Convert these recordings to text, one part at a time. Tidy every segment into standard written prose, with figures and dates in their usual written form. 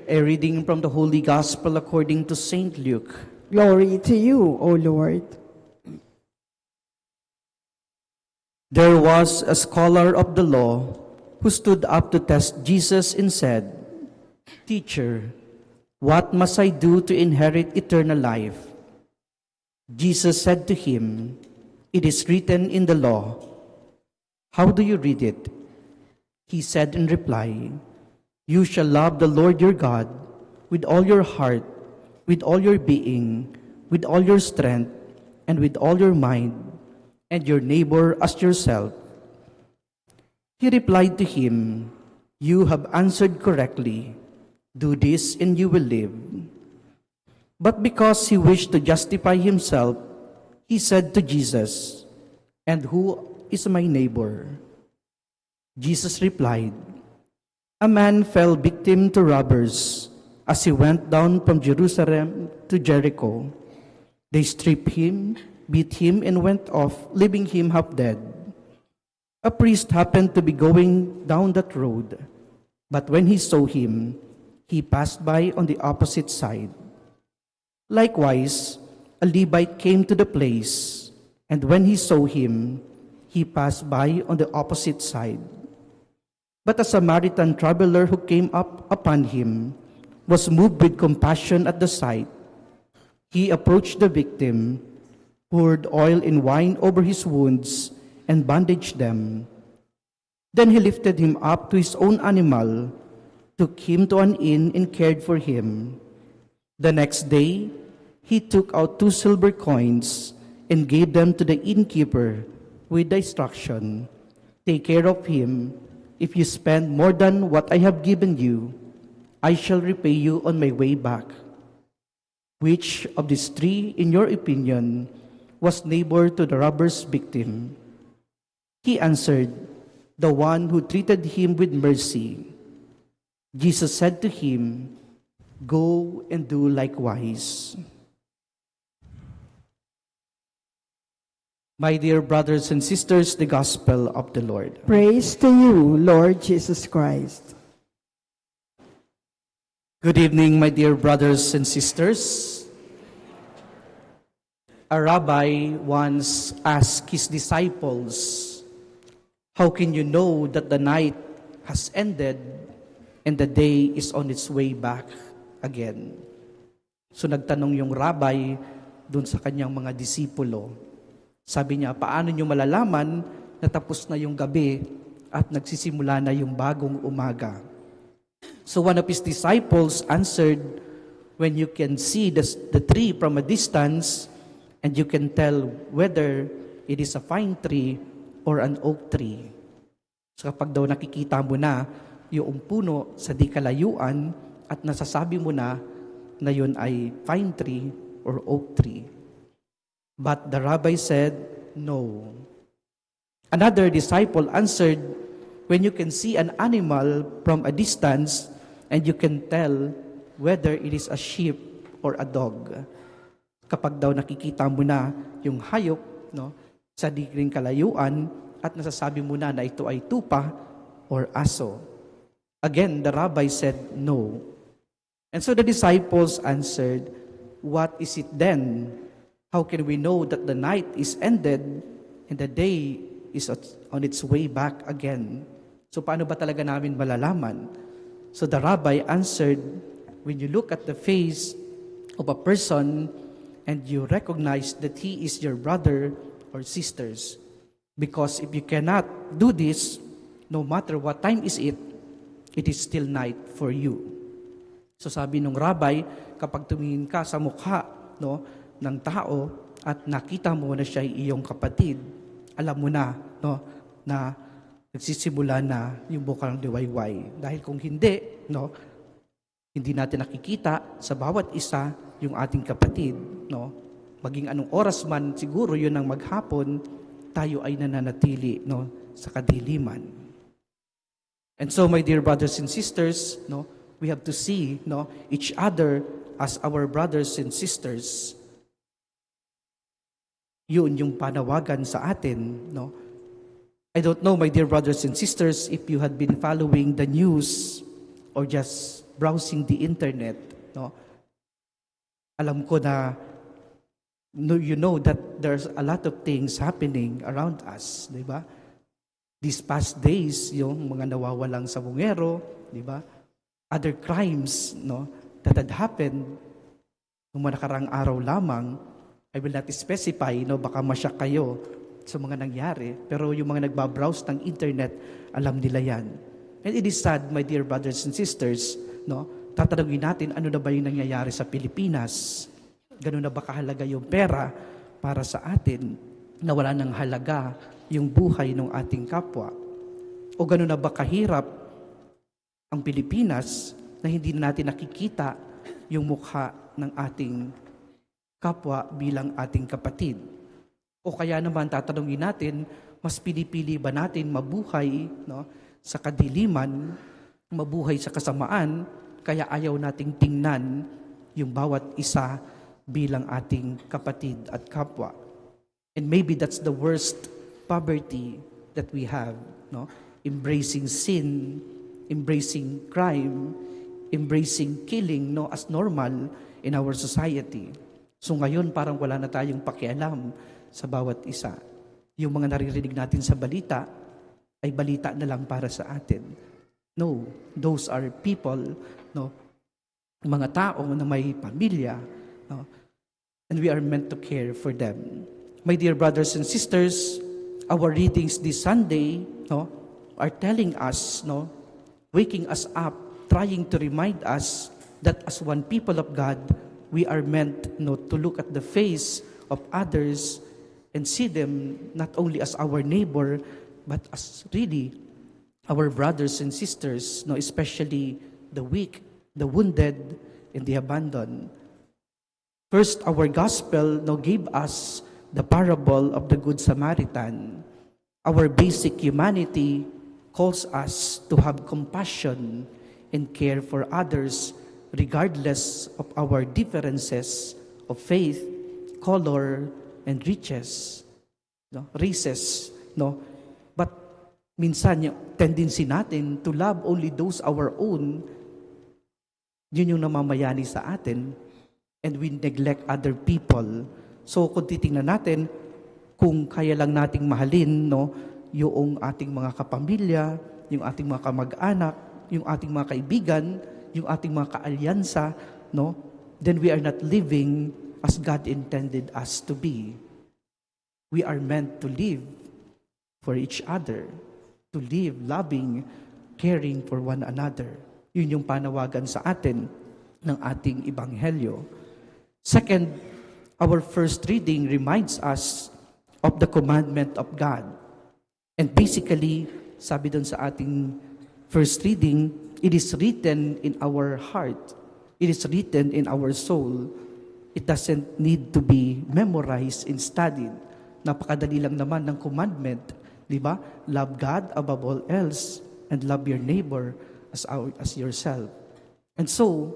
A reading from the Holy Gospel according to Saint Luke. Glory to you, O Lord. There was a scholar of the law who stood up to test Jesus and said, "Teacher, what must I do to inherit eternal life?" Jesus said to him, "It is written in the law. How do you read it?" He said in reply, "You shall love the Lord your God with all your heart, with all your being, with all your strength, and with all your mind, and your neighbor as yourself." He replied to him, "You have answered correctly. Do this and you will live." But because he wished to justify himself, he said to Jesus, "And who is my neighbor?" Jesus replied, "A man fell victim to robbers as he went down from Jerusalem to Jericho. They stripped him, beat him, and went off, leaving him half dead. A priest happened to be going down that road, but when he saw him, he passed by on the opposite side. Likewise, a Levite came to the place, and when he saw him, he passed by on the opposite side. But a Samaritan traveler who came up upon him was moved with compassion at the sight. He approached the victim, poured oil and wine over his wounds, and bandaged them. Then he lifted him up to his own animal, took him to an inn, and cared for him. The next day, he took out 2 silver coins and gave them to the innkeeper with the instruction, "Take care of him. If you spend more than what I have given you, I shall repay you on my way back." Which of these 3, in your opinion, was neighbor to the robber's victim? He answered, "The one who treated him with mercy." Jesus said to him, "Go and do likewise." My dear brothers and sisters, the Gospel of the Lord. Praise to you, Lord Jesus Christ. Good evening, my dear brothers and sisters. A rabbi once asked his disciples, "How can you know that the night has ended and the day is on its way back again?" So nagtanong yung rabbi dun sa kanyang mga disipulo. Sabi niya, paano nyo malalaman na tapos na yung gabi at nagsisimula na yung bagong umaga? So one of his disciples answered, "When you can see the tree from a distance, and you can tell whether it is a fine tree or an oak tree." So kapag daw nakikita mo na yung puno sa di kalayuan at nasasabi mo na yun ay fine tree or oak tree. But the rabbi said, "No." Another disciple answered, "When you can see an animal from a distance, and you can tell whether it is a sheep or a dog." Kapag daw nakikita mo na yung hayop, sa di ring kalayuan, at nasasabi mo na ito ay tupa or aso. Again, the rabbi said, "No." And so the disciples answered, "What is it then? How can we know that the night is ended and the day is on its way back again?" So paano ba talaga namin malalaman? So the rabbi answered, "When you look at the face of a person and you recognize that he is your brother or sisters. Because if you cannot do this, no matter what time is it is still night for you." So sabi nung rabbi, kapag tumingin ka sa mukha ng tao at nakita mo na siya ay iyong kapatid, alam mo na na nagsisimula na yung bukal ng diwayway. Dahil kung hindi, hindi natin nakikita sa bawat isa yung ating kapatid, maging anong oras man, siguro yun ang maghapon, tayo ay nananatili sa kadiliman. And so, my dear brothers and sisters, we have to see each other as our brothers and sisters. Yun yung panawagan sa atin, I don't know, my dear brothers and sisters, if you had been following the news or just browsing the internet, no, alam ko na you know that there's a lot of things happening around us, di ba? These past days, yung mga nawawalang sabungero, di ba? Other crimes, no, that had happened nung mga nakarang araw lamang. I will not specify, no, baka masyak kayo sa mga nangyari. Pero yung mga nagbabrowse ng internet, alam nila yan. And it is sad, my dear brothers and sisters, no, tatanungin natin ano na ba yung nangyayari sa Pilipinas. Ganun na ba kahalaga yung pera para sa atin na wala ng halaga yung buhay ng ating kapwa? O ganun na ba kahirap ang Pilipinas na hindi na natin nakikita yung mukha ng ating kapwa bilang ating kapatid? O kaya naman tatanungin natin, mas pinipili ba natin mabuhay, no, sa kadiliman, mabuhay sa kasamaan, kaya ayaw nating tingnan yung bawat isa bilang ating kapatid at kapwa? And maybe that's the worst poverty that we have, no? Embracing sin, embracing crime, embracing killing, no, as normal in our society. So ngayon parang wala na tayong pakialam sa bawat isa. Yung mga naririnig natin sa balita ay balita na lang para sa atin. No, those are people, no, mga tao na may pamilya, no, and we are meant to care for them. My dear brothers and sisters, our readings this Sunday, no, are telling us, no, waking us up, trying to remind us that as one people of God, we are meant, no, to look at the face of others and see them not only as our neighbor, but as really our brothers and sisters, no, especially the weak, the wounded, and the abandoned. First, our gospel, no, gave us the parable of the Good Samaritan. Our basic humanity calls us to have compassion and care for others regardless of our differences of faith, color, and riches, no, races, no. But minsan yung tendency natin to love only those our own, yun yung namamayani sa atin, and we neglect other people. So kung titingnan natin, kung kaya lang nating mahalin, no, yung ating mga kapamilya, yung ating mga kamag-anak, yung ating mga kaibigan, yung ating mga kaalyansa, no, then we are not living as God intended us to be. We are meant to live for each other, to live loving, caring for one another. Yun yung panawagan sa atin ng ating Ebanghelyo. Second, our first reading reminds us of the commandment of God. And basically, sabi dun sa ating first reading, it is written in our heart. It is written in our soul. It doesn't need to be memorized and studied. Napakadali lang naman ng commandment, di ba? Love God above all else and love your neighbor as yourself. And so,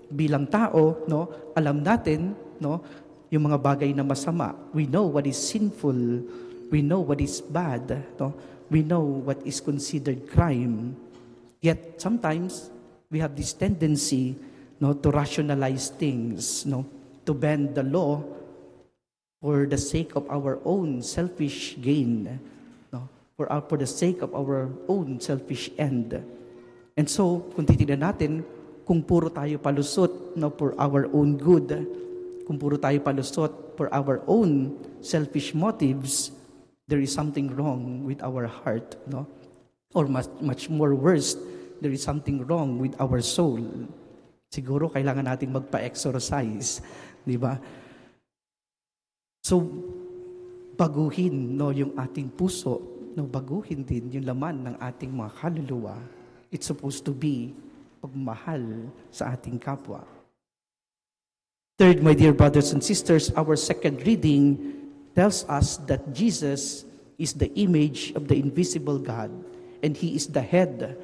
bilang tao, no, alam natin, no, yung mga bagay na masama. We know what is sinful. We know what is bad. No? We know what is considered crime. Yet sometimes we have this tendency, no, to rationalize things, no, to bend the law for the sake of our own selfish gain, no, for the sake of our own selfish end. And so, kung titignan natin, kung puro tayo palusot, no, for our own good, kung puro tayo palusot for our own selfish motives, there is something wrong with our heart, no? Or much more worse, there is something wrong with our soul. Siguro kailangan nating magpa-exercise, di ba? So, baguhin, no, yung ating puso, no, baguhin din yung laman ng ating mga kaluluwa. It's supposed to be pagmahal sa ating kapwa. Third, my dear brothers and sisters, our second reading tells us that Jesus is the image of the invisible God, and He is the head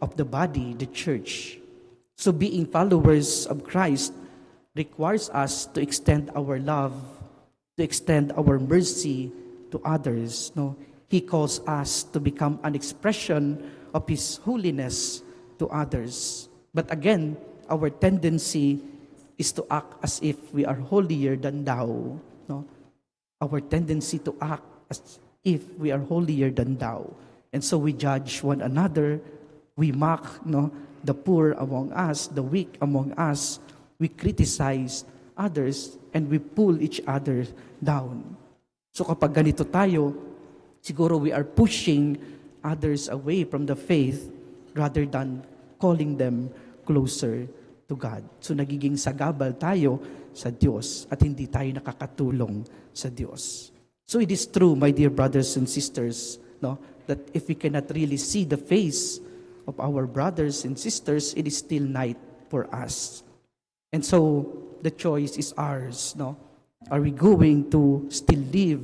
of the body, the church. So being followers of Christ requires us to extend our love, to extend our mercy to others. No, He calls us to become an expression of His holiness to others. But again, our tendency is to act as if we are holier than thou. No? Our tendency to act as if we are holier than thou. And so we judge one another, we mock the poor among us, the weak among us, we criticize others, and we pull each other down. So kapag ganito tayo, siguro we are pushing others away from the faith rather than calling them closer to God. So nagiging sagabal tayo sa Diyos at hindi tayo nakakatulong sa Diyos. So it is true, my dear brothers and sisters, that if we cannot really see the face of our brothers and sisters, it is still night for us. And so the choice is ours. Are we going to still live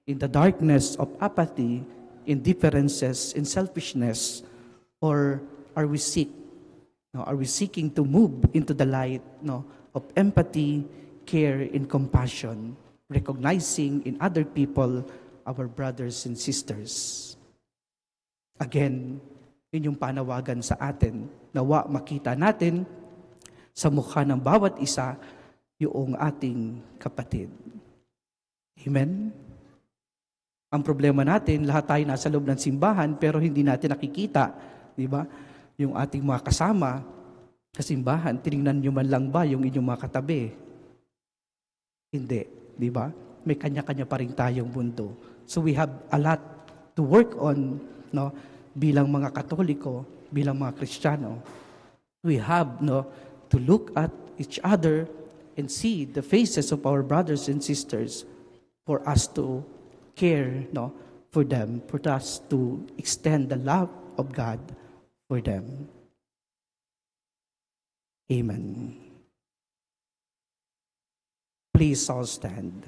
in the darkness of apathy, indifferences, and selfishness, or are we seeking to move into the light of empathy, care, and compassion, recognizing in other people our brothers and sisters? Again, yun yung panawagan sa atin. Nawa makita natin sa mukha ng bawat isa yung ating kapatid. Amen? Ang problema natin, lahat tayo nasa loob ng simbahan pero hindi natin nakikita, di ba? Yung ating mga kasama sa simbahan, tinignan nyo man lang ba yung inyong mga katabi? Hindi, di ba? May kanya-kanya pa rin tayong mundo. So we have a lot to work on, bilang mga Katoliko, bilang mga Kristiyano. We have to look at each other and see the faces of our brothers and sisters for us to care for them, for us to extend the love of God for them. Amen. Please all stand.